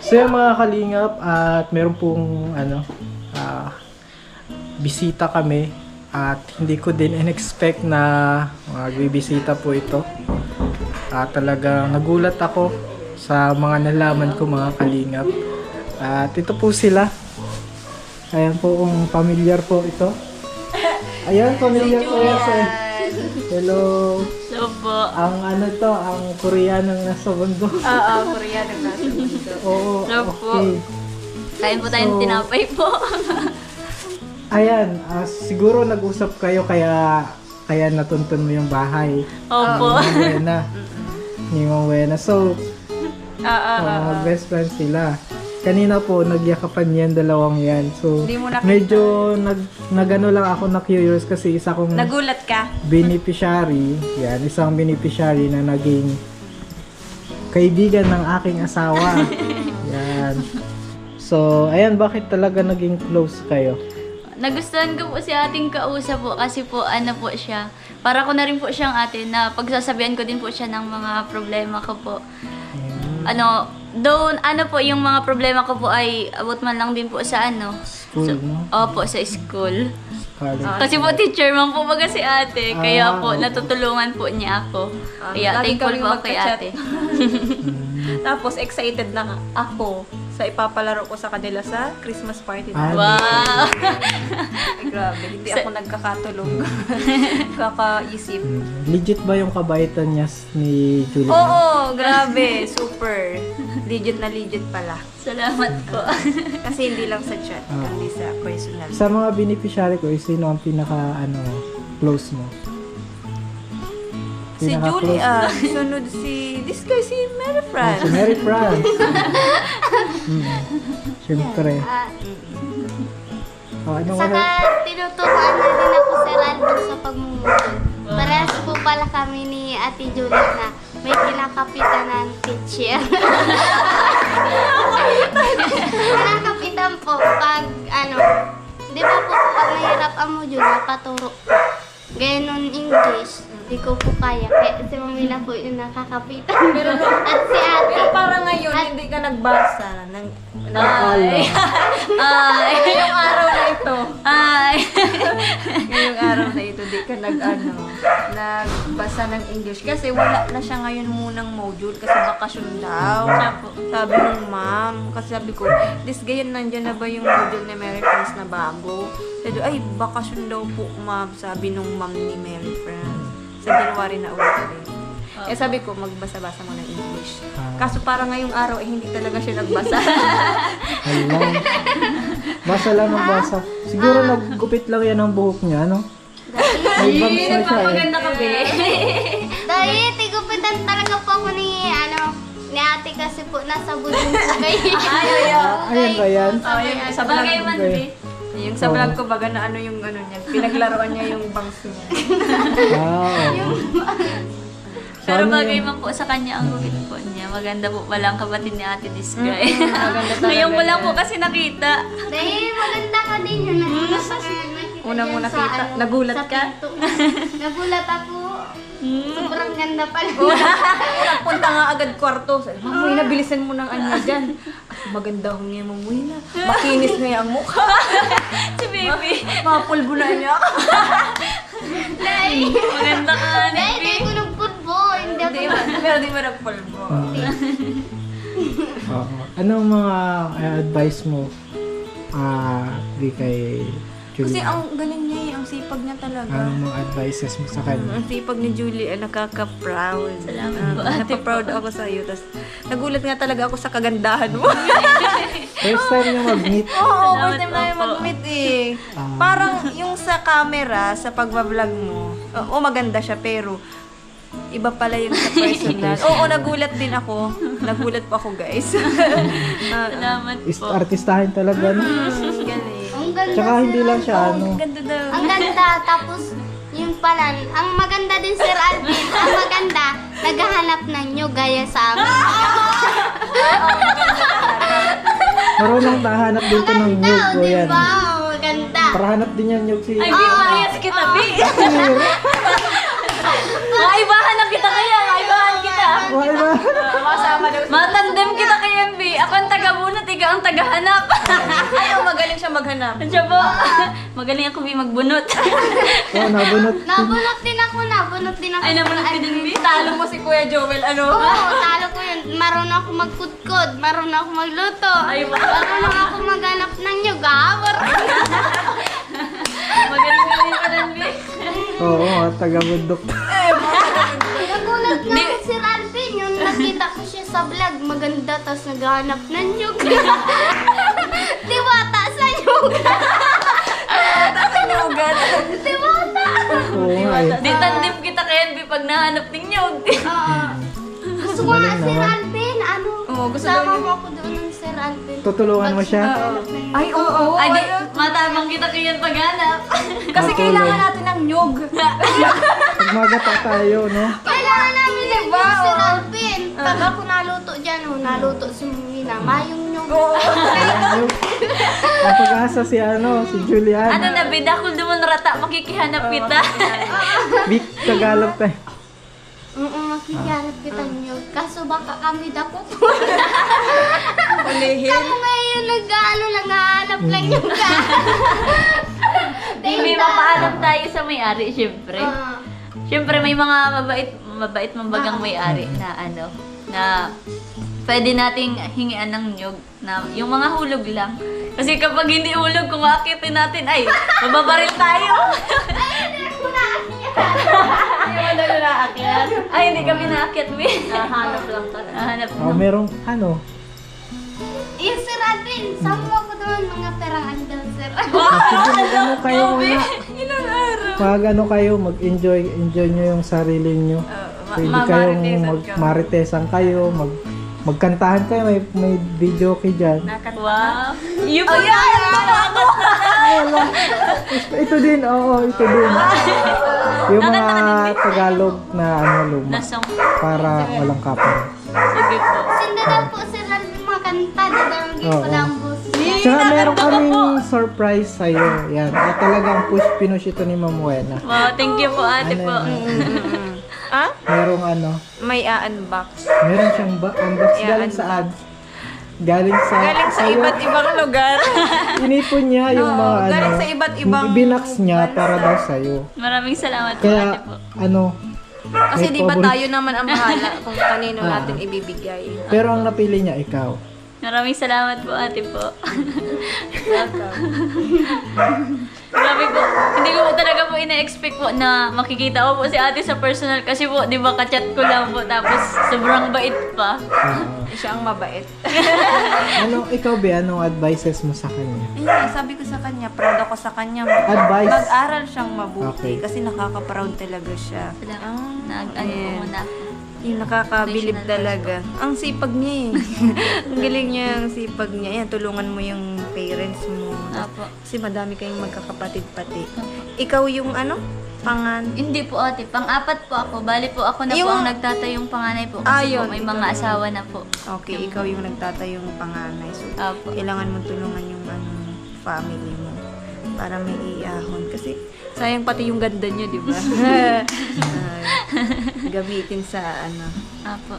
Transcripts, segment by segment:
So yung mga kalingap at meron pong bisita kami at hindi ko din in-expect na magbibisita po ito. Talagang nagulat ako sa mga nalaman ko mga kalingap. At ito po sila. Ayan po kung familiar po ito. Ayan, familiar po yan. Hello. Hello po. Ang ang Koreanong nasa mundo. Oo, Koreanong nasa mundo. Oo, Hello po. okay. Kain po tayong tinapay po. Ayan, siguro nag-usap kayo kaya natuntun mo yung bahay. Opo. Ni Ma'am Wena. So, best friends sila. Kanina po, nagyakapan yan, dalawang yan. So, Hindi mo nakita. medyo nagano lang ako na curious kasi isa kong Nagulat ka? beneficiary. Yan, isang beneficiary na naging kaibigan ng aking asawa. Yan. So, ayan, bakit talaga naging close kayo? Nagustuhan ko po si ating kausap po kasi po ano po siya. Para ko na rin po siyang ate na pagsasabihan ko din po siya ng mga problema ko po. Ano po yung mga problema ko po ay abot man lang din po sa School, no? Opo, sa school. College. Kasi po teacher man po baga si ate, kaya po okay. natutulungan po niya ako. Kaya lagi thankful kami po ako kay magka-chat. ate. Tapos excited na ako sa ipapalaro ko sa kanila sa Christmas party na. Wow! Ay, grabe, hindi ako nagkakatulog. Kakaisip. Legit ba yung kabaitan niya ni Julie? Oo, grabe, super. Legit na legit pala. Salamat po. Kasi hindi lang sa chat, kundi sa personal. Sa mga beneficiary ko, sino ang close mo? Si Pinaka-close Julie, sunod this guy, si Mary mo? Fran. Si Mary Fran. Siyempre. Ano Saka tinuturuan na din ako si Ralph sa pagmumukod. Parehas po pala kami ni Ate Juliet na may kinakapitan ng teacher. Kinakapitan po pag di ba po pag mahirap ang module, napaturo po. Gaya nun English, di ko po kaya. Kaya si Mamila po yung nakakapitan. At si Ate. Pero parang ngayon, hindi ka nagbasa ng Ay. Ay. ngayong araw na ito. Ay. Ngayong araw na ito, di ka nagbasa ng English. Kasi wala na siya ngayon munang module kasi bakasyon daw. Siya po. Sabi ng ma'am, kasi sabi ko, this gayon nandyan na ba yung module ni Mary France na bago? Sabi, ay, bakasyon daw po ma'am, sabi nung ma'am ni Mary France. Sa January na ulit rin. Kaya sabi ko, magbasa-basa mo ng English. Kaso parang ngayong araw, hindi talaga siya nagbasa. Alam. Basa lang ng basa. Siguro naggupit lang yan ang buhok niya, no? May bangs na siya eh. Maganda ka, be. Dahil tigupitan talaga po ako ni Ate kasi po nasa budong po kayo. Ayan ba yan? Sa Bagay vlog, man, Okay. be. yung sa vlog ko baga na yung niya. Pinaglaruan niya yung bangs niya. Pero Sana bagay yung- man po sa kanya ang gupit po niya. Maganda po pala ang kapatid ni Ate Discray. Maganda talaga Ngayon ko lang yan. po kasi nakita. Dahil maganda ka din yun. Unang mo nakita. Nagulat ka? Nagulat ako. Sobrang ganda pala. Punta nga agad kwarto. Sabi, Mamoy na, bilisan mo ng dyan. Maganda ko ngayon, Mamoy na. Makinis nga ang mukha. Si baby. Mapulbo na niya. Maganda ka, Dahil baby. di ko nagpulbo. Hindi ako Pero di mo nagpulbo. Oo. Anong mga advice mo di kay Kasi Julie? ang galing niya ang sipag niya talaga. Anong mga advices mo sa kanya? Ang sipag ni Julie ay nakaka-proud. Salamat po, ate Napa-proud ako sa iyo. Tapos nagulat nga talaga ako sa kagandahan mo. First time niyo mag-meet. Oo, Salamat first time namin po. mag-meet eh. Parang yung sa camera, sa pagbablog mo, maganda siya pero iba pala yung sa personal. Oo, nagulat din ako. Nagulat po ako, guys. Salamat po. Artistahin talaga, no? Galing. Ang ganda. Tsaka hindi lang siya, Ganda daw. Ang ganda. Tapos, yung pala, ang maganda din Sir Alvin. Ang maganda, naghahanap na nyo gaya sa amin. Marunong tahanap dito ng Maganda, nyug ko di yan. ba? Maganda. Para hanap din yan nyug si... Ay, di parehas kita, be. Maibahan na kita kaya. Maibahan kita. Why ba? Masama daw. Matandem kita kaya, be. Ako ang taga maghanap. Siya po, magaling ako magbunot. Oh, nabunot. Nabunot din ako. Ay, nabunot ka din, Bi? Talo mo si Kuya Joel, ano? Oo, talo ko yun. Marunong ako magkudkod, marunong ako magluto. Ay, wow. Marunong ako maghanap ng nyug. Magaling ka din, Bi. Oo, taga-bundok. Nagulat na ako si Ralphin. Yung nakita ko siya sa vlog, maganda, tapos naghahanap ng nyug. Diwata sa nyug. Diwata. Oo nga eh. Di tandim kita kay Bi pag nahanap ng nyog. Gusto ko nga Galing si naman. Ralphin. Ano? Oo, gusto Sama daw mo ako doon ng si Ralphin. Tutulungan mo siya? Ay, oo. Ay, di, matabang kita kayo yung paghanap. Kasi Matulog. kailangan natin ng nyug. Pagmagata tayo, no? Kailangan namin ng Diba? nyug si Ralphin. Pag ako naluto dyan, naluto si Mina. Mayong nyug. Yung ang pag-asa si si Julian. Ano na, Bi, dakol dumon rata, makikihanap kita. Big Tagalog tayo. Oo, makikihanap kita nyug. Kaso baka kami dako po. Ulihin. Kamu ngayon naghahanap lang yung ka. May mapaalam tayo sa may-ari, syempre. Syempre, may mga mabait mambagang may-ari na na pwede nating hingian ng nyug na yung mga hulog lang. Kasi kapag hindi hulog, kung akitin natin, ay, mababaril tayo. Hindi mo na naakyat. Ay, hindi kami naakyat, Bi. Hanap lang talaga. Hanap Oh, merong Yung si Radin, sama mo ako doon mga perang andal, sir. Sige, mag-ano kayo Bi, muna. ilang araw. Mag-ano kayo, mag-enjoy nyo yung sarili nyo. Pwede kayong magmaritesan kayo, magkantahan kayo, may video kay dyan. Wow. Yung po yan! Ito din, oo, ito din. Yung mga Tagalog na luma. Nasong. Para walang kapal. Sige po. Sinda daw po si Radin mga kanta, dadalagin ko Oo. lang bus. Tsaka meron kaming surprise sa'yo. Yan. At talagang pinush ito ni Ma'am Wena. Wow, thank you po, ate po. Ah? Merong May unbox. meron siyang unbox Yeah, galing saan? Galing sa sa'yo. iba't ibang lugar. Inipon niya yung Oo, mga galing sa iba't ibang binax niya para daw sa'yo. Maraming salamat po, Kaya ate po. Kasi may di ba paborit- tayo naman ang bahala kung kanino natin ibibigay. Pero ang napili niya ikaw. Maraming salamat po, ate po. Welcome. Grabe po. Hindi ko po talaga po ina-expect po na makikita ko po si ate sa personal. Kasi po, di ba, kachat ko lang po. Tapos, sobrang bait pa. Siya ang mabait. Ikaw ba, anong advices mo sa kanya? Hindi, sabi ko sa kanya, proud ako sa kanya. Advice? Mag-aral siyang mabuti Okay. kasi nakaka-proud talaga siya. Nag-ano po muna ako. Yung nakakabilib Motivational talaga. Ang sipag niya eh. Ang galing niya, ang sipag niya. Yan, tulungan mo yung parents mo. Apo. Kasi madami kayong magkakapatid pati. Ikaw yung pangan. Hindi po, ate. Pang-apat po ako. Bali po, ako na po Yung- ang nagtatayong panganay po. Ah, Kasi yun. po, may mga asawa na po. Okay, ikaw yung nagtatayong panganay. So, Apo. kailangan mo tulungan yung family mo para may iahon. Kasi sayang pati yung ganda niyo, di ba? Gamitin sa Apo.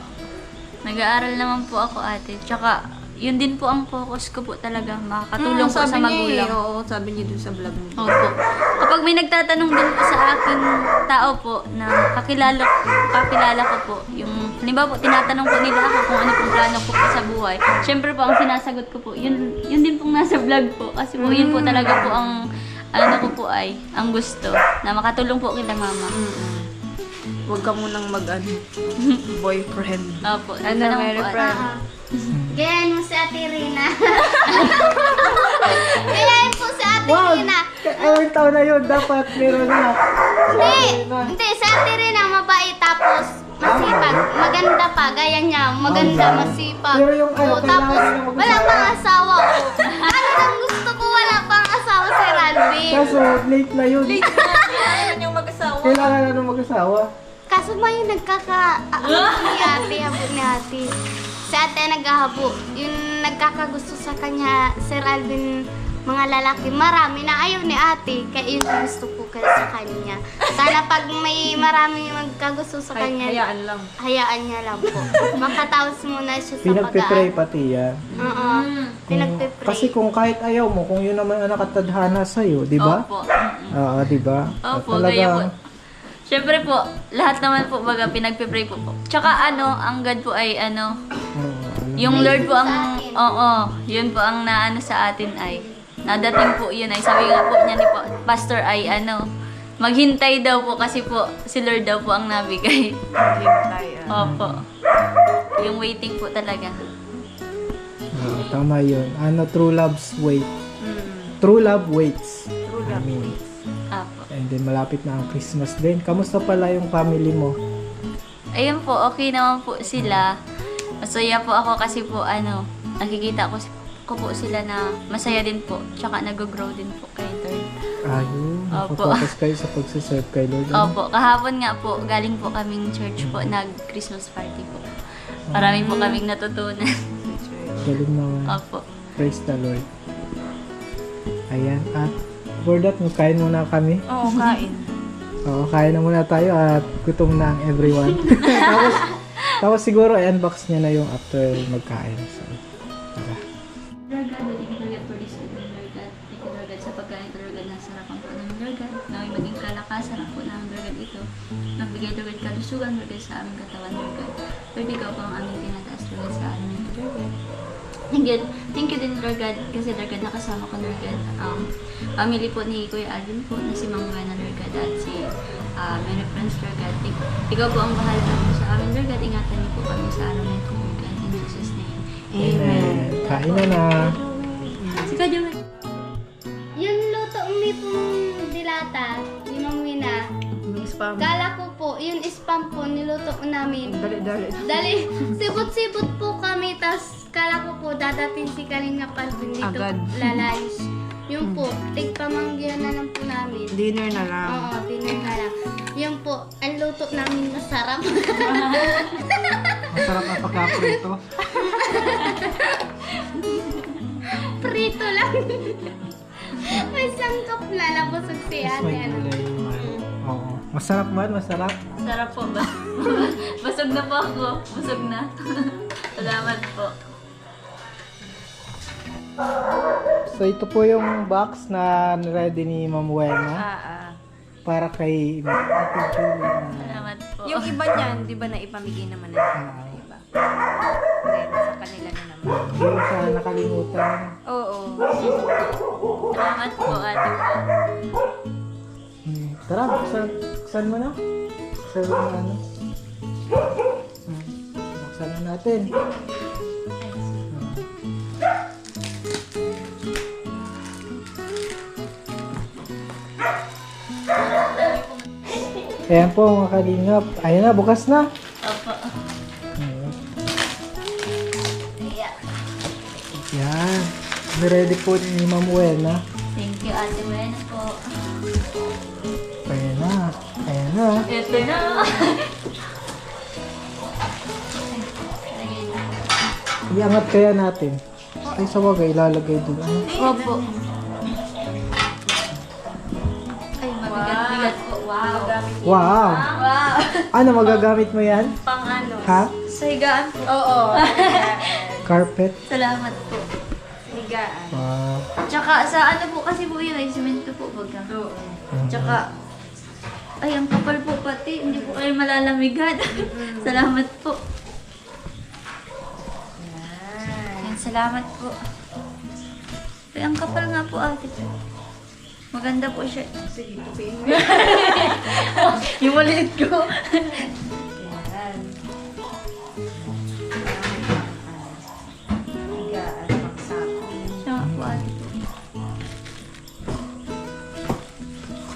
Nag-aaral naman po ako, ate. Tsaka, yun din po ang focus ko po talaga. Makakatulong po sa magulang. Oo, sabi niya dun sa vlog mo. Opo. Kapag may nagtatanong din po sa akin tao po na kakilala ko po, yung halimbawa po tinatanong po nila ako kung ano pong plano ko po sa buhay. Syempre po ang sinasagot ko po, yun din pong nasa vlog po. Kasi po yun po talaga po ang ano ko po ay ang gusto na makatulong po kila mama. Huwag ka munang boyfriend. Opo. Ano, naman Mary po, ate. Fran? Gayahin mo si Ate Rina. Gayahin po si Ate Rina. Ilang taon na yun, dapat meron na. Hindi, si Ate Rina mabait tapos masipag. Maganda pa, gaya niya. Maganda, masipag. Pero yung Oo, kailangan tapos niya mag-asawa. wala pang asawa. Ano lang gusto ko, wala pang asawa si Ranvin. Kaso, late na yun. Kailangan yung mag-asawa. Kailangan na nung mag-asawa. Kaso ba yung ni ate, habot ni ate. Si ate naghahabo. Yung nagkakagusto sa kanya, Sir Alvin, mga lalaki, marami na ayaw ni ate. Kaya yun ang gusto ko sa kanya. Sana pag may marami magkagusto sa kanya, Hayaan lang. hayaan niya lang po. Makatapos muna siya sa Pinagpipray pag-aaral. pati yan. Oo. pinagpipray. Kasi kung kahit ayaw mo, kung yun naman ang nakatadhana sa'yo, di ba? Opo. Oo, di ba? Opo, gaya po. Siyempre po, lahat naman po baga pinagpipray po po. Tsaka ang God po ay yung Lord po ang, yun po ang naano sa atin ay, nadating po yun ay, sabi nga po niya ni po, Pastor ay maghintay daw po kasi po, si Lord daw po ang nabigay. Hintay. Opo. Yung waiting po talaga. Tama yun. True love's wait. Mm. True love waits. True I love. mean, Opo. and then malapit na ang Christmas din. Kamusta pala yung family mo? Ayun po, okay naman po sila. Masaya po ako kasi po nakikita ko po sila na masaya din po. Tsaka nag-grow din po kay Lord. Ayun. Opo. Nakafocus kayo sa pagsiserve kay Lord. Opo, kahapon nga po, galing po kaming church po, nag-Christmas party po. Marami po kaming natutunan. Galing naman. Opo. Praise the Lord. Ayan. At for that, kain muna kami. Oo, kain. Oo, kain na muna tayo at gutom na ang everyone. tapos siguro i-unbox niya na yung after magkain. So, tara. Lord God, thank you Lord for this evening, Lord God. Thank you Lord God sa pagkain, Lord God, nasa harapan po namin, Lord God. Naway maging kalakasan po namin, Lord God, ito. Nagbigay, Lord God, kalusugan, Lord God, sa aming katawan, Lord God. Lord, ikaw po ang aming tinataas, Lord God, sa amin, Lord God. Thank you din, Lord God, kasi Lord God, nakasama ko, Lord God, family po ni Kuya Alvin po, na si Ma'am Gana, Lord God, at si Mary Friends, Lord God. Ikaw po ang bahala po sa amin, Lord God. Ingatan niyo po kami sa araw na ito, Lord God. In Jesus' name. Amen. Kain na na. Si Kadyo, Yung luto mi pong dilata, ni Ma'am Wina, Yung spam. kala ko po, yun spam po, niluto namin. Dali. Dali, sibot-sibot po kami, tas kala ko po, dadating si Kalinga Calvin dito, Agad. lalayos. Yung po, tigpamanggihan na lang po namin. Dinner na lang. Oo, dinner na lang. Yung po, ang luto namin masarap. Masarap ang pagkaprito. Prito lang. May sangkap na, labusog si Mas ate. may gulay naman. Oo. Masarap ba? Masarap? sarap po ba? Busog na po ako. Busog na. Salamat po. So ito po yung box na ready ni Ma'am Wena para kay Ate Julia. Salamat po. Yung iba niyan, di ba na ipamigay naman na iba? Then, sa kanila na naman. Hindi ko siya nakalimutan. Oo. Salamat po, ate po. Tara, buksan mo na. Buksan mo na ano. Buksan na natin. Ayan po mga kalingap. Ayan na, bukas na. Opo. Yan. Ready po ni Ma'am Wena. Thank you, ate Wen po. Ayan na. Ayan na. Ito na. Iangat kaya natin. Ay, sa wagay, ilalagay doon. Ano? Opo. Ay, mabigat-bigat po. Wow. Wow! Wow. Ano, magagamit mo yan? Pang ano? Ha? Sa higaan po. Oo. Carpet? Salamat po. Higaan. Wow. Tsaka sa ano po kasi po yun ay semento po baga. Oo. Tsaka ay ang kapal po pati, hindi po kayo malalamigan. Salamat po. Yan, salamat po. Ay, ang kapal nga po ate. Maganda po siya. Sige, tupiin mo. Yung maliit ko. Yan. Higaan, magsako. Siya nga po ate.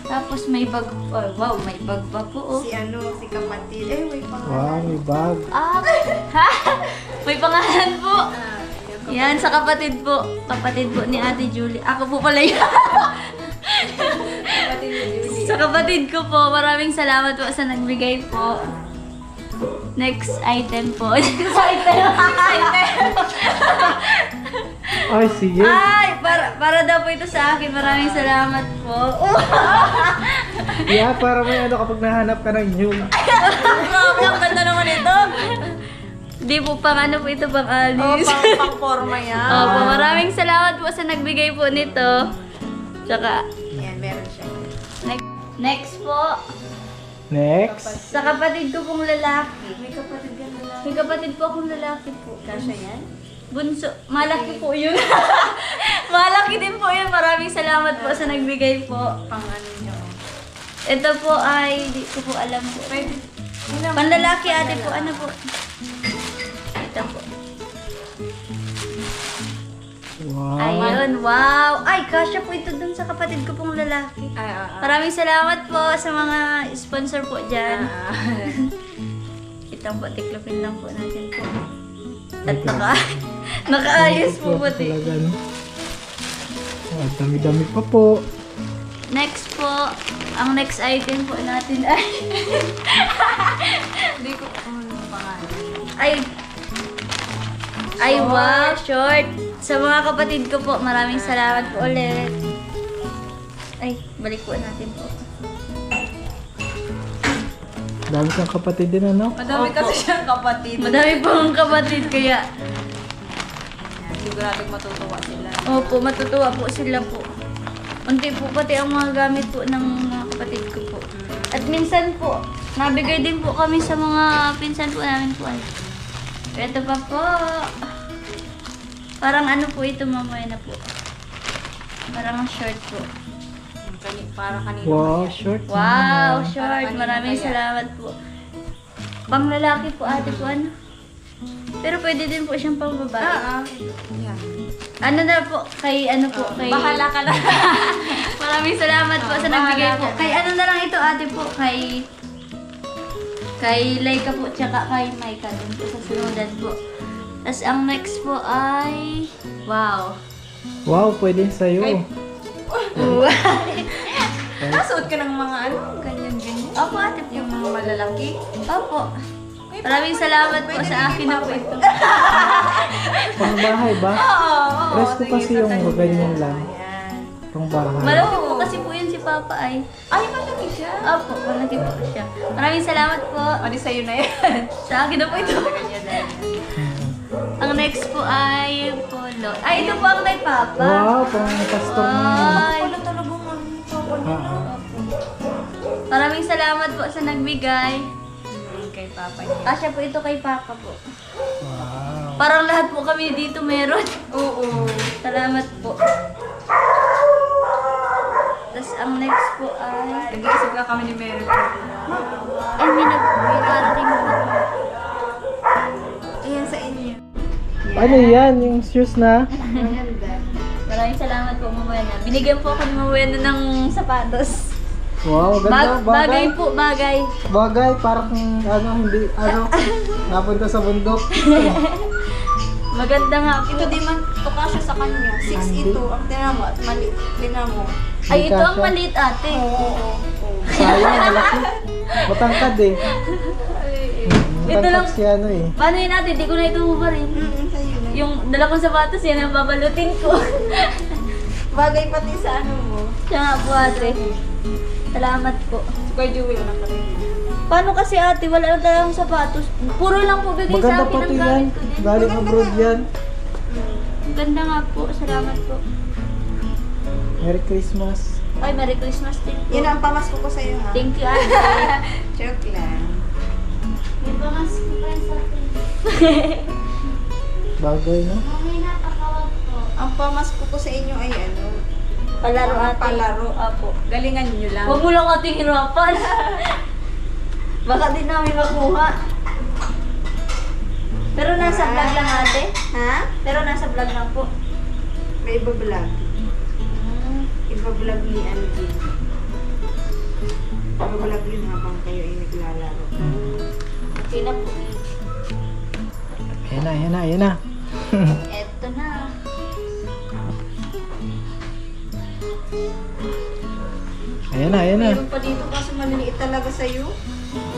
Tapos may bag. Oh, wow, may bag pa po. Oh. Si si kapatid. Eh, wait pa. Wow, may bag. Ah, ha? May pangalan po. Yan, sa kapatid po. Kapatid po ni Ate Julie. Ako po pala yun. Kapatid ni Julie. Sa kapatid ko po, maraming salamat po sa nagbigay po. Next item po. Next item. Ay, sige. Ay, para daw po ito sa akin. Maraming salamat po. Yeah, para may ano kapag nahanap ka ng new. Grabe, ang ganda naman ito. Hindi po pang ano po ito, pang Oh, alis. pang forma yan. Opo, maraming salamat po sa nagbigay po nito. Tsaka, Yan, meron siya. next po, Next. sa kapatid ko pong lalaki. May kapatid ka na lang. May kapatid po akong lalaki po. Kasha yan? Bunso, malaki po yun. Malaki din po yun. Maraming salamat po sa nagbigay po. Pang ano nyo. Ito po ay, di ko po alam po. Pwede. Panlalaki ate po, ano po? Ito po. Wow. Ayun, wow. Ay, kasya po ito dun sa kapatid ko pong lalaki. Maraming salamat po sa mga sponsor po dyan. Itang po, tiklopin lang po natin po. At nakaayos po pati. Talaga, no? Oh, dami-dami pa po. Next po, ang next item po natin ay Hindi ko ano pangalan. ay wow, short. Sa mga kapatid ko po, maraming salamat po ulit. Ay, balik po natin po. Dami kang kapatid din, ano? Madami Opo. kasi siyang kapatid. Madami po ang kapatid kaya Siguradong matutuwa sila. opo, matutuwa po sila po. Unti po pati ang mga gamit po ng mga kapatid ko po. At minsan po, nabigay din po kami sa mga pinsan po namin po. Ito pa po. Parang ano po ito, mamaya na po. Parang short po. Para kanina. Wow, short. Wow, naman. short. Para Maraming kanina salamat po. Pang lalaki po ate po ano. Pero pwede din po siyang pang babae. Yan. Ano na po, kay ano po, kay... Bahala ka na. Maraming salamat po sa nagbigay bahala po. ka. Kay ano na lang ito ate po, kay... Kay Laika po, tsaka kay Maika dun po sa sunudan po. Tapos ang next po ay... Wow. Wow, pwede sa'yo. Kay- Nasuot ka ng mga ano, ganyan-ganyan. Opo ate po. Yung mga malalaki. Opo. Maraming salamat po sa akin na po ito. Pang bahay ba? Oo. Rest ko kasi yung ganyan lang. Ayan. Pang bahay. Malaki po kasi po yun si Papa ay. Ay, malaki siya. Opo, malaki po siya. Maraming salamat po. O, di sa'yo na yan. Sa akin na po ito. Ang next po ay polo. Ay, ito po ang kay Papa. Wow, pang pastor naman. Ay, Wala talagang ano. Ah, maraming salamat po sa nagbigay. Kay Papa niya. Kasya po ito kay Papa po. wow. Parang lahat po kami dito meron. Oo. Salamat po. Tapos ang next po ay... Nag-iisip lang kami ni Mary. Ay, may nag-parating po. Ayan sa inyo. Ano yan? Yung shoes na? Maraming salamat po, Mama Buena. Binigyan po ako ni Mama Buena ng sapatos. Wow, ganda. Bagay po, bagay. Bagay, parang hindi, napunta sa bundok. Maganda nga po. Ito di man tuka siya sa kanya. 6 ito. Ang tinan mo at mali. Tinan mo. Ay, ito ang Kasha. maliit ate. Oo. Sayang, malaki. Matangkad eh. Ito lang. Matangkad si ano eh. Paano yun ate? Di ko na ito hubarin. Sa'yo na. Yung dala kong sapatos, yan ang babalutin ko. Bagay pati sa ano mo. Siya nga po ate. Salamat po. Super Jewel na pa rin. Paano kasi ate? Wala lang talagang sapatos. Puro lang po bigay Maganda sa akin pati ang yan. gamit ko din. Galing abroad yan. Ang ganda nga po. Salamat po. Merry Christmas. Ay, Merry Christmas din po. Yan ang pamasko ko sa'yo ha. Thank you ate. Joke lang. May bangas ko pa sa atin. Bagay, no? May napakawag po. Ang pamasko ko sa inyo ay ano. Palaro mga ate. Palaro. Apo. Galingan nyo lang. Huwag mo lang ating hirapan. Baka din namin makuha. Pero nasa vlog lang ate. Ha? Pero nasa vlog lang po. May iba-vlog. Iba-vlog ni Angie. Iba-vlog yun habang kayo ay naglalaro. Okay na po. Ayan na. Eto na. Ayan na. Meron pa dito kasi maliliit talaga sa'yo.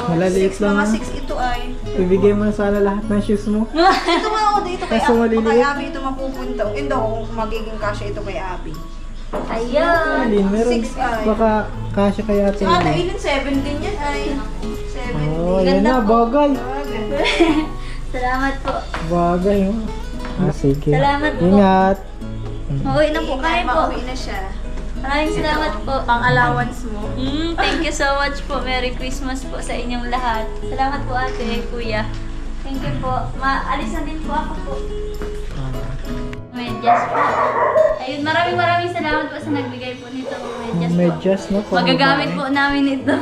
Malaliit lang. Mga ah. 6 ito ay. Ibigay mo na sana lahat ng shoes mo. Ito nga ako dito kay Kaso maliliit. kay Abby ito mapupunta. Hindi ako kung magiging kasya ito kay Abby. Ayan. Alin, meron. 6 ay. Baka kasya kaya ate. Sa ata ilan 17 yan ay. 17. Oh, yan Ganda na, po. bagay. Ah, ganda. Salamat po. Bagay, oh. Sige. Salamat po. Ingat. Mauwi na po kayo po. Mauwi na siya. Maraming salamat po. Pang-allowance mo. Thank you so much po. Merry Christmas po sa inyong lahat. Salamat po ate, kuya. Thank you po. Maalis na din po ako po. Medyas po. Ayun, maraming salamat po sa nagbigay po nito. Medyas po. Medyas, no? Magagamit po namin ito.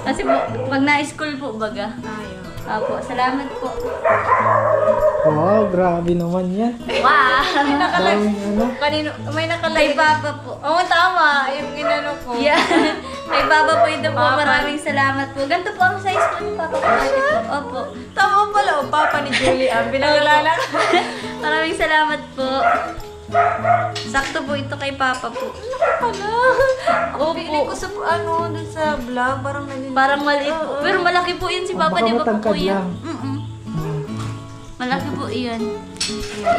Kasi po, pag na-school po, baga. Ayun. Apo, salamat po. Wow, grabe naman yan. Wow! Daming ano. Kanino, may Kay nakalagay. Papa po. Oo, tama. Yung ginano ko. Yeah. Kay Papa po ito po. Papa. Maraming salamat po. Ganito po ang size po ni Papa po. Ate po. Opo. Tama pala, o Papa ni Julie. Ang pinag-alala ka. Maraming salamat po. Sakto po ito kay Papa po. Pala. Ako pili ko sa ano, dun sa vlog, parang nalilito. Parang maliit po. Pero malaki po yun si Papa, Baka di ba po matangkad kuya? lang. Malaki po iyan.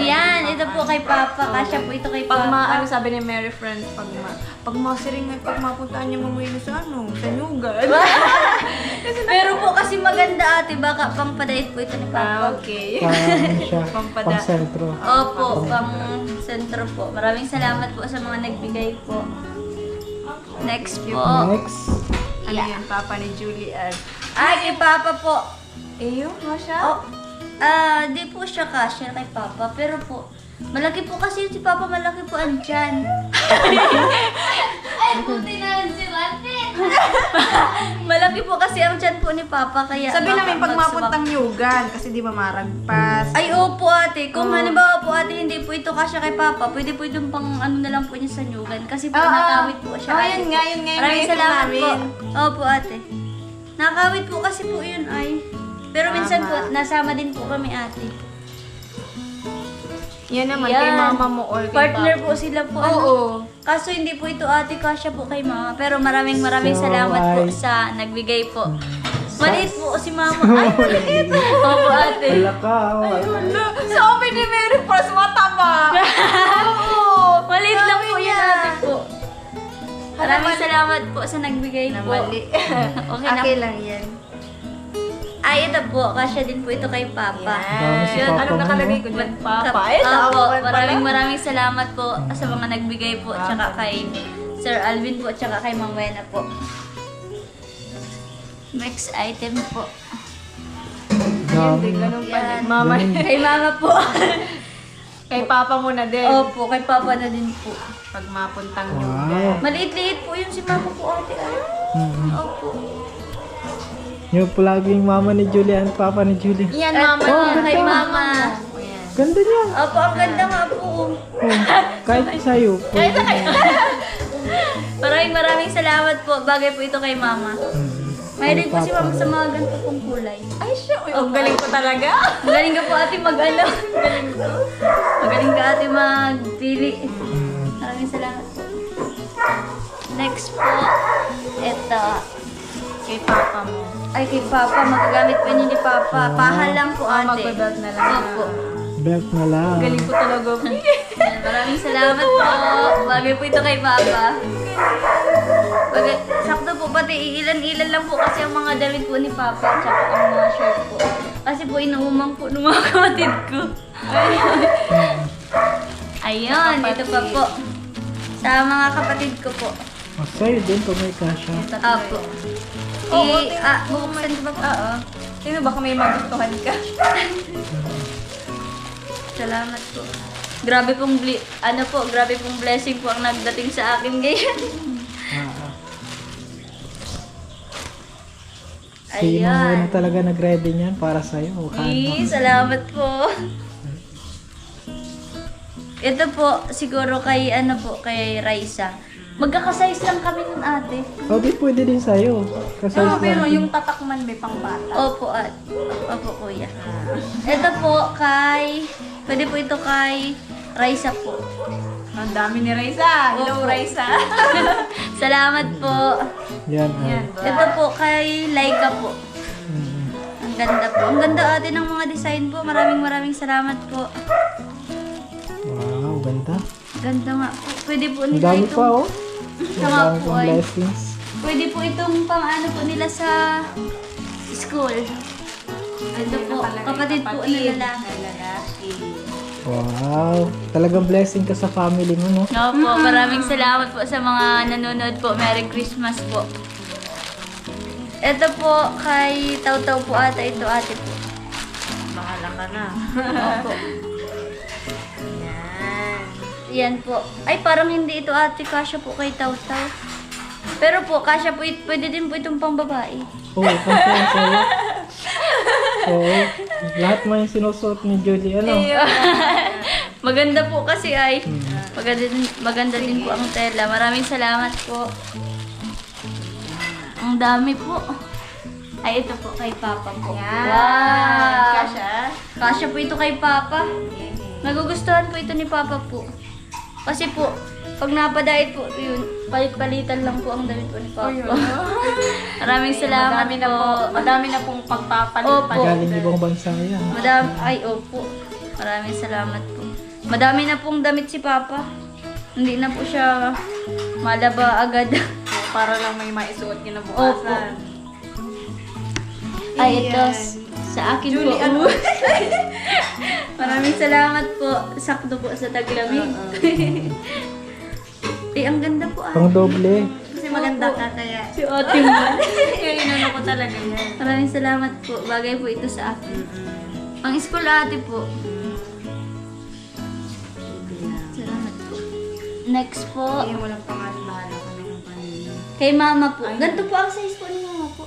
Yan, ito po kay Papa. Kasya po ito kay Pag Papa. ano sabi ni Mary Friend, pag masiring ay pag mapuntaan niya mamuwi na sa ano, sa Nugan. Pero po kasi maganda ate, baka pang padait po ito ni Papa. Okay. Pang siya. Pampada. Pang sentro. Opo, pang sentro po. Maraming salamat po sa mga nagbigay po. Next po. Next. Ano yan, Papa ni Julie at... Ay, kay Papa po. Eyo, nga siya? Oh, di po siya kasya kay Papa. Pero po, malaki po kasi si Papa, malaki po ang tiyan. Ay, buti na lang si Ate. Malaki po kasi ang tiyan po ni Papa, kaya... Sabi baka namin pag magsubak. mapuntang Nugan, kasi di ba maragpas. Ay, opo ate. Kung halimbawa po ate, hindi po ito kasya kay Papa, pwede po itong pang ano na lang po niya sa nyugan. Kasi po nakawit po siya. ate yun po. nga, yun nga yung Maraming naisip salamat namin. po. Opo ate. Nakawit po kasi po yun ay. Pero minsan po, nasama din po kami ate. Yan naman, Yan. kay mama mo or kay Partner Papa. po sila po. Oo. Ano. Kaso hindi po ito ate, kasya po kay mama. Pero maraming So, salamat po ay- sa nagbigay po. Maliit po si mama. Ay, maliit. Opo ate. Wala ka. Oh. Sabi ni Mary Pros, mataba. Oo. Maliit lang po Sabi yan niya. ate po. Maraming salamat po sa nagbigay Na po. mali. Okay na. Okay lang yan. Ay, ito po. Kasya din po ito kay Papa. Dami si Yun, Papa Anong mo, nakalagay no? ko dyan? Papa. Ay, Opo, tama maraming salamat po sa mga nagbigay po. Tsaka kay Sir Alvin po. Tsaka kay Ma'am Wena po. Next item po. Dami. Ganun pa Yan. din. Mama. Kay Mama po. Kay Papa mo na din. Opo, kay Papa na din po. Pag mapuntang Wow. Nugan. Maliit-liit po yun si Mama po ate. Ay. Mhm. Opo. Yung palaging mama ni Julie and papa ni Julie. Yan, At mama po, niya. kay Mama. Ayan. Ganda niya. Opo, ang ganda nga po. Oh, kahit sa'yo. Pwede. Maraming salamat po. Bagay po ito kay Mama. Mahilig po si Mama sa mga ganito pong kulay. Ay, siya. Uy, ang galing ko talaga. Magaling ka po ate mag-ano. Magaling ko. Magaling ka ate magpili. Maraming salamat po. Next po, ito. Kay Papa mo. Ay, kay Papa. Magagamit po niyo ni Papa. Pahal lang po ate. Magbabelt na lang. Opo. Belt na lang. Galing ko talaga. Yan, maraming salamat po. Bagay po ito kay Papa. Bagay, sakto po pati ilan-ilan lang po kasi ang mga damit po ni Papa at saka ang mga shirt po. Kasi po inuumang po ng mga kapatid ko. Ayun, ito pa po. Sa mga kapatid ko po. Oh, sa'yo din kung may kasha. Apo. Oo, Bubuksan ko ba po? Oo. Sino baka may magustuhan ka? Salamat po. Grabe pong grabe pong blessing po ang nagdating sa akin ngayon. Si Mama Ayan. na talaga nag-ready niyan para sa'yo. Salamat po. Ito po, siguro kay kay Raisa. Magkakasize lang kami nun ate. Oh, di pwede din sa'yo. Kasi Pero yung tatakman may pang bata. Opo, opo kuya. Ito po pwede po ito kay Raisa po. Ang dami ni Raisa. Hello, Opo. Raisa. Salamat po. Yan. Yan. Ito po kay Laika po. Mm. Ang ganda po. Ang ganda ate ng mga design po. Maraming salamat po. Wow, ganda. Ganda nga po. Pwede po Ang nila dami itong... pa, oh. Ito Ang nga dami po pang ay... blessings. Pwede po itong pang po nila sa school. Ito po, kapatid po na lalaki. Wow. Talagang blessing ka sa family mo, no? Opo, maraming salamat po sa mga nanonood po. Merry Christmas po. Ito po, kay Taw-Taw po ata. Ito ate po. Bahala ka na. Opo. Yan. Yan po. Ay, parang hindi ito ate. Kasya po kay Taw-Taw. Pero po, kasya po, pwede din po itong pang babae. Oo, confident sa'yo. Oo. Lahat mo yung sinusuot ni Julie, ano? Maganda po kasi ay. Maganda din po ang tela. Maraming salamat po. Ang dami po. Ay, ito po kay Papa po. Yan. Wow! Kasha? Kasya po ito kay Papa. Nagugustuhan po ito ni Papa po. Kasi po, pag napadait po, yun, palit-palitan lang po ang damit po ni Papa. Maraming salamat Madami na po. Madami na pong pagpapalit. Opo. Galing ibang bansa yan. Ay, opo. Maraming salamat po. Madami na pong damit si Papa. Hindi na po siya malaba agad. Para lang may maisuot niya na Opo. bukasan. Ay, ito. Sa akin Julie, po. ano? Maraming salamat po. Sakto po sa taglamig. Eh, ang ganda po ah. Pang doble. Kasi maganda ka kaya. Si ate mo. Kaya inano ko talaga yan. Maraming salamat po. Bagay po ito sa akin. Pang school ate po. Salamat po. Next po. Kaya walang pangalan, bahala ka na yung kanina. Kay mama po. Ganito po ang size po ni mama po.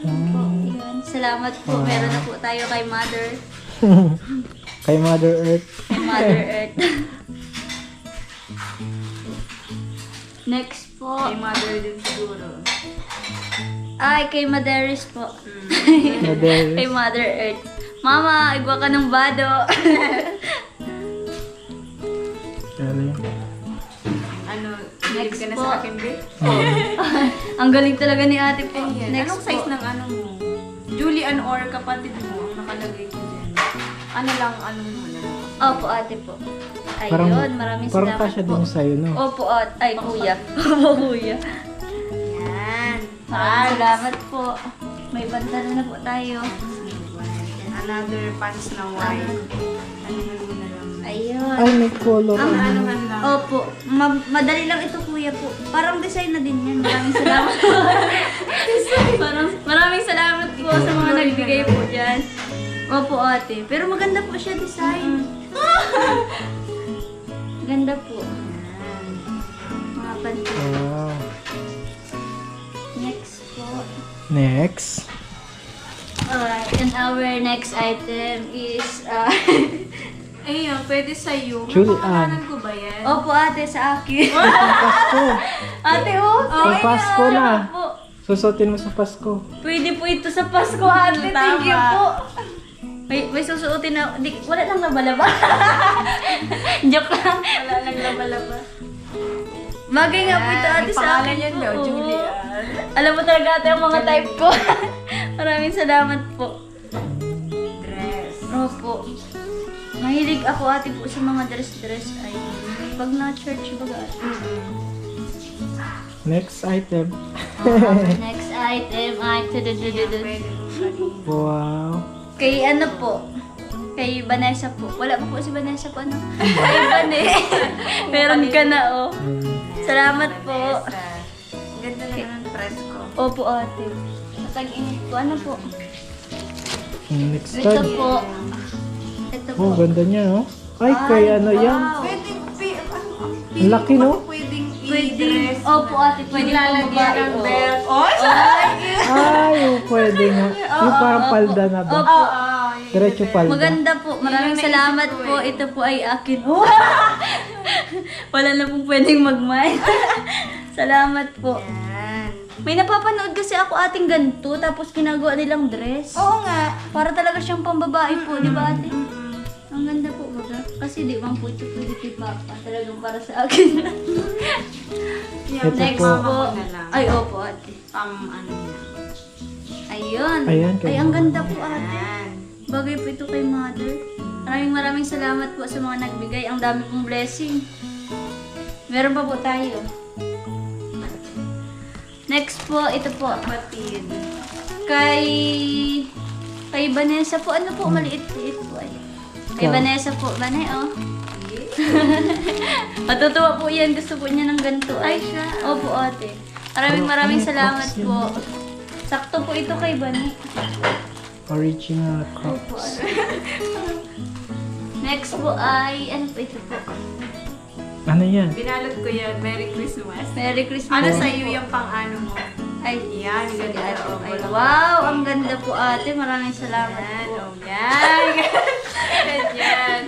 Po, yun. Salamat po. Meron na po tayo kay mother. Kay Mother Earth. Kay Mother Earth. Next po. Kay mother din siguro. Ay, kay Madaris po. Mother Kay Mother Earth. Mama, igwa ka ng bado. Galing. Ano, next ka na po. sa akin, babe? Ang galing talaga ni ate po. Ayan. Next Anong size po. ng ano mo? Julian or kapatid mo? Ang nakalagay ko dyan. Ano lang, ano mo na? Opo, ate po. Ayun, maraming parang salamat kasya po. din sa'yo, no? Opo, ay kuya. Opo, kuya. Yan. Maraming salamat po. May bantala na po tayo. Another pants na white. Ano na lang. Ayun. Ay, may color. Ang anuhan lang. Opo, madali lang ito kuya po. Parang design na din yan. Maraming salamat po. Maraming salamat po sa mga nagbigay po dyan. Opo ate. Pero maganda po siya design. Ganda po. Mga panty. Wow. Next po. Next. Alright, and our next item is... Ayun, pwede sa'yo. Julian. Mapapakanan ko ba yan? Opo ate, sa akin. Pang Pasko. Ate, oh! Pang Pasko na. Po. Susutin mo sa Pasko. Pwede po ito sa Pasko, ate. Thank you Tama. po. May susuotin na, wala nang labalaba. Joke lang. Wala lang labalaba. Bagay nga po ito, ate, May sa pangalan akin yan po. daw, Oo. Julian. Alam mo talaga ate ang mga type ko. Maraming salamat po. Dress. Opo. Mahilig ako ate po sa mga dress-dress. Ay, pag na-church baga ate. Next item. Our next item ay tududududu. Pwede mo kanina. Wow. Kay ano po? Kay Vanessa po. Wala pa po si Vanessa po ano? Kay Vanessa. Meron ka na oh. Salamat po. Vanessa. Ganda na ng presko. Opo ate. Matag-init po. Ano po? Next Ito card. po. Ito po. Oh, ganda niya, no? Ay, kay ano yan? Pwede, Ang laki, no? Pwedeng Pwede. i-dress. Opo ate. Pwede po Lalagyan babae. ng oh. belt. Oh, Ay, oh, pwede nga. Yung parang palda na ba? Opo. Diretso palda. Maganda po. Maraming Yun ang salamat naisip ko po. eh. Ito po ay akin. Wala na pong pwedeng mag-mind. Salamat po. Yan. May napapanood kasi ako ating ganito, tapos ginagawa nilang dress. Oo nga. Para talaga siyang pambabae po, di ba ate? Ang ganda po baga. Kasi di ba po ito pwede kay Papa. Talagang para sa akin. Yan. Ito Next po. po. na lang. Ay, opo ate. Ano niya. Ayun. Ayan, kay Ay, ang Mama. ganda po ate. Yan. Bagay po ito kay Mother. Maraming salamat po sa mga nagbigay. Ang dami pong blessing. Meron pa po tayo. Next po, ito po. Batid. Kay Kay Vanessa po, ano po, maliit-liit po. Ay. Kay Ikaw. Vanessa po, Vanay, oh. Matutuwa po yan, gusto po niya ng ganito. Ay, siya. Opo, ate. Maraming salamat Crocs yun. po. Sakto po ito kay Vanay. Original Opo, Crocs. ate. Next po ay, ano po ito po? Ano yan? Binalot ko yan. Merry Christmas. Merry Christmas. Ano po. sa iyo yung pang-ano mo? Ay, Yan, sige, ganda. ate. Oh, Ay, wala. wow, ang ganda po ate. Maraming salamat Yan, po. oh, yan. Ganyan.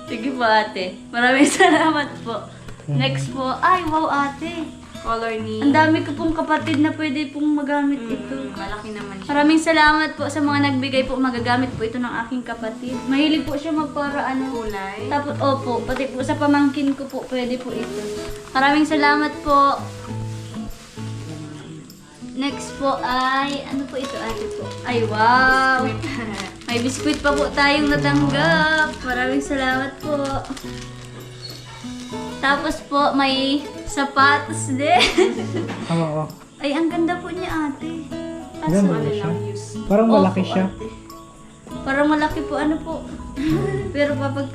Sige po ate. Maraming salamat po. Next po, ay wow ate. Color ni... Ang dami ko pong kapatid na pwede pong magamit ito. Malaki naman siya. Maraming salamat po sa mga nagbigay po. Magagamit po ito ng aking kapatid. Mahilig po siya magpara ano. Kulay. Tapos opo, pati po sa pamangkin ko po pwede po ito. Maraming salamat po. Next po ay, ano po ito ate po? Ay wow! May biskuit pa po tayong natanggap. Maraming salamat po. Tapos po, may sapatos din. Oo. Ay, ang ganda po niya, ate. Ganda Kaso, ba siya? use. Parang Opo, malaki siya. ate. Parang malaki po, ano po. Pero papag...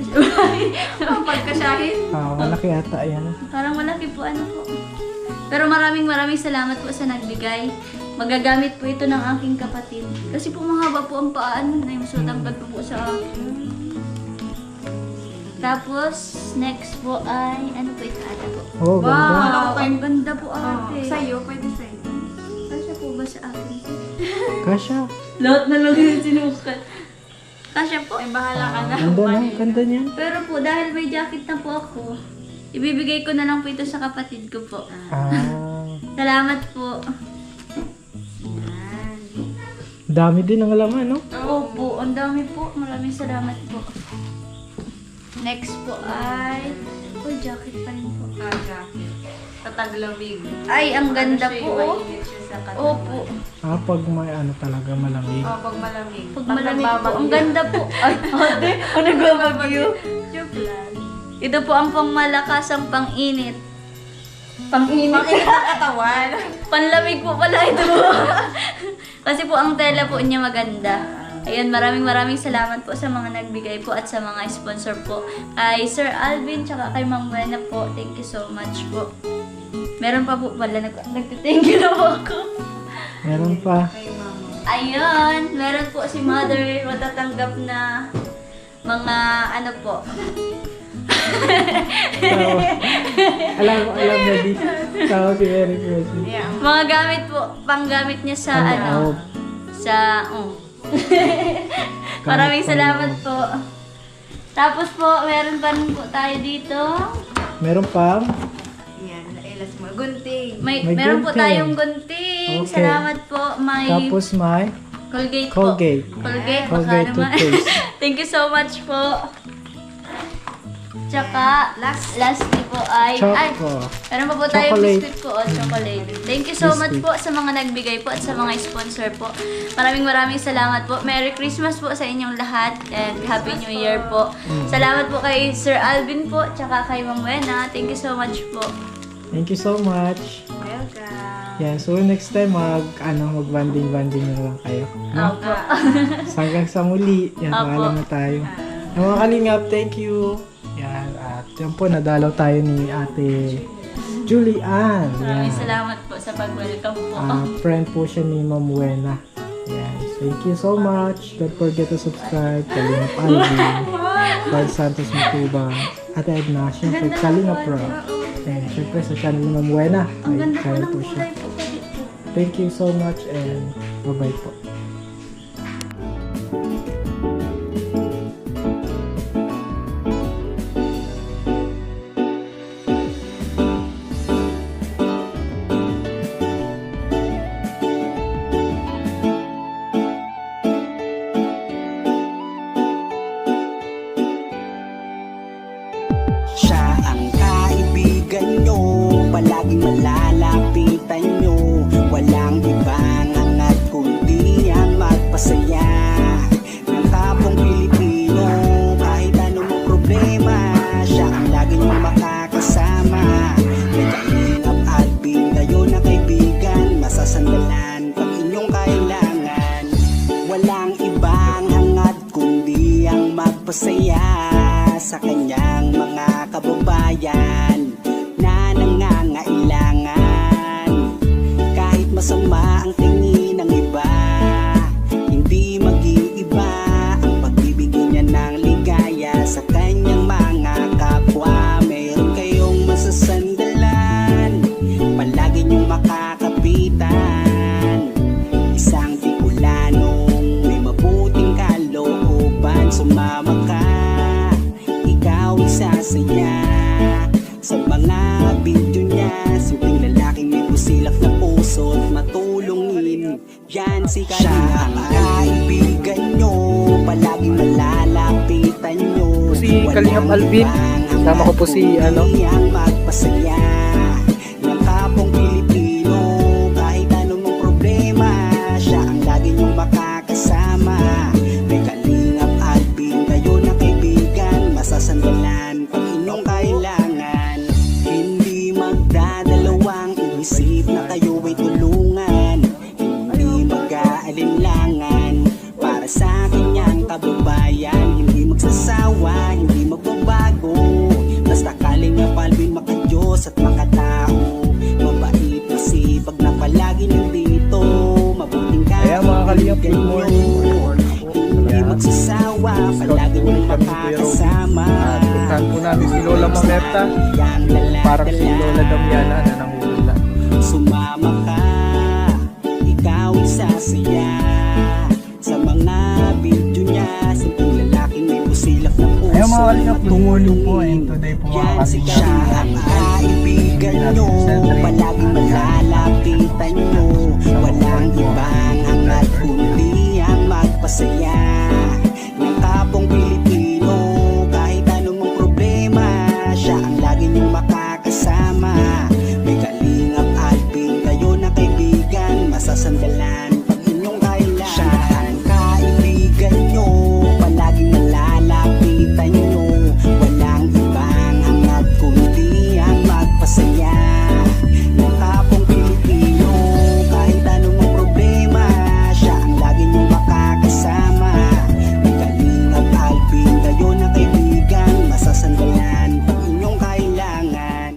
Pagkasyahin. Malaki ata yan. Parang malaki po, ano po. Pero maraming salamat po sa nagbigay. Magagamit po ito ng aking kapatid. Kasi po mahaba po ang paan na yung sutangkad po sa akin. Tapos, next po ay, ano po ito ate po? Oh, ganda. Wow, ang ganda po ate. Sa'yo, pwede sa'yo. Kasya po ba sa akin? Kasha. Lahat na lang yung sinukat. Kasya po. Ay, bahala ka na. Ganda na. Ganda niyan. Pero po, dahil may jacket na po ako, ibibigay ko na lang po ito sa kapatid ko po. Salamat po. Dami din ang laman, no? Opo, ang dami po. Maraming salamat po. Next po ay... Oh, jacket pa rin po. Jacket. Tataglamig. Ay, ang ganda Ano siya, po. yung mainit siya sa katawan. Opo. Pag may ano talaga malamig. Pag malamig. Pag malamig po, ang ganda po. Ay, ate, ano nagbabagyo? Joke lang. Ito po ang pangmalakasang pang-init. Pang-init? Makinig ang katawan. Panlamig po pala ito. Kasi po ang tela po niya maganda. Ayan, maraming salamat po sa mga nagbigay po at sa mga sponsor po. Kay Sir Alvin, tsaka kay Ma'am Buena po. Thank you so much po. Meron pa po pala, nagtithank you na po ako. Meron pa. Kay mama. Ayun, meron po si Mother matatanggap na mga ano po. Alam na di. Tao si Mary Christmas. Yeah. Mga gamit po, panggamit niya sa ano, sa, Maraming salamat po. Tapos po, meron pa rin po tayo dito. Meron pa. Yan, nailas mo. Gunting. May Meron po gunting. tayong gunting. Okay. Salamat po. May Tapos may Colgate po. Colgate. Colgate, baka Colgate naman. toothpaste. Thank you so much po. Tsaka, lastly po ay, Choco. meron pa po tayong Chocolate. biscuit po o chocolate. Thank you so much po sa mga nagbigay po at sa mga sponsor po. Maraming salamat po. Merry Christmas po sa inyong lahat and Happy New Year po. Salamat po kay Sir Alvin po tsaka kay Ma'am Buena. Thank you so much po. Thank you so much. Welcome. Yan, so next time mag-banding na lang kayo. No? Opo. Hanggang sa muli. Yan, Opo. paalam na tayo. Mga kalingap, thank you. Yan, at yan po, nadalaw tayo ni Ate Julian. Maraming Yan. salamat po sa pag-welcome po. Friend po siya ni Ma'am Buena. Yan. Thank you so much. Don't forget to subscribe. Kalingap Alvin. Carl Santos Matubang. Ate Edna. Siyempre, Kalingap Pro. And siyempre sa channel ni Ma'am Buena. Ang Ay, ganda po kaya ng po siya. kulay po. Thank you so much and bye-bye po. Siya ang kaibigan nyo, palaging malalapitan nyo. Walang ibang angat kundi ang magpasaya ng kapong Pilipino. Kahit anong problema, siya ang lagi nyo makakasama. May Kalingap Alvin, kayo na kaibigan, masasandalan pag inyong kailangan. Walang iba magpasaya. Sa mga video niya, simpleng lalaking may busilak na puso at matulungin. Yan si Kalingap, kaibigan nyo, palaging malalapitan nyo. Si Kalingap Alvin, kasama ko po si magpasaya ng kapong Pilipino. Kahit anong problema, siya ang lagi niyong makakasama. May Kalingap Alvin, kayo na kaibigan, masasandalan pag inyong kailangan. Hindi magdadalawang inisip na kayo ay tulungan. Hindi mag-aalinlangan, para sa akin yan kababayan. Hindi magsasawa, hindi magbabago, basta Kalingap Alvin makadiyos at makatao. Mabait, masipag na palagi nandito, mabuting Kaya mga Kalingap, good morning. hindi magsasawa, palagi niyong makakasama. At puntahan po namin si Lola Mamerta, parang si Lola Damiana na nangungula. Sumama ka, ikaw isasaya. Sa mga video niya, simpleng lalaking may busilak na puso. Ayun mga Kalingap, good morning po. And today po mga Yan si Kalingap, siya ang kaibigan nyo, palaging malalapitan nyo. Walang ibang hangat kundi ang magpasaya ng kapong Pilipino. Kahit anong problema, siya ang lagi nyong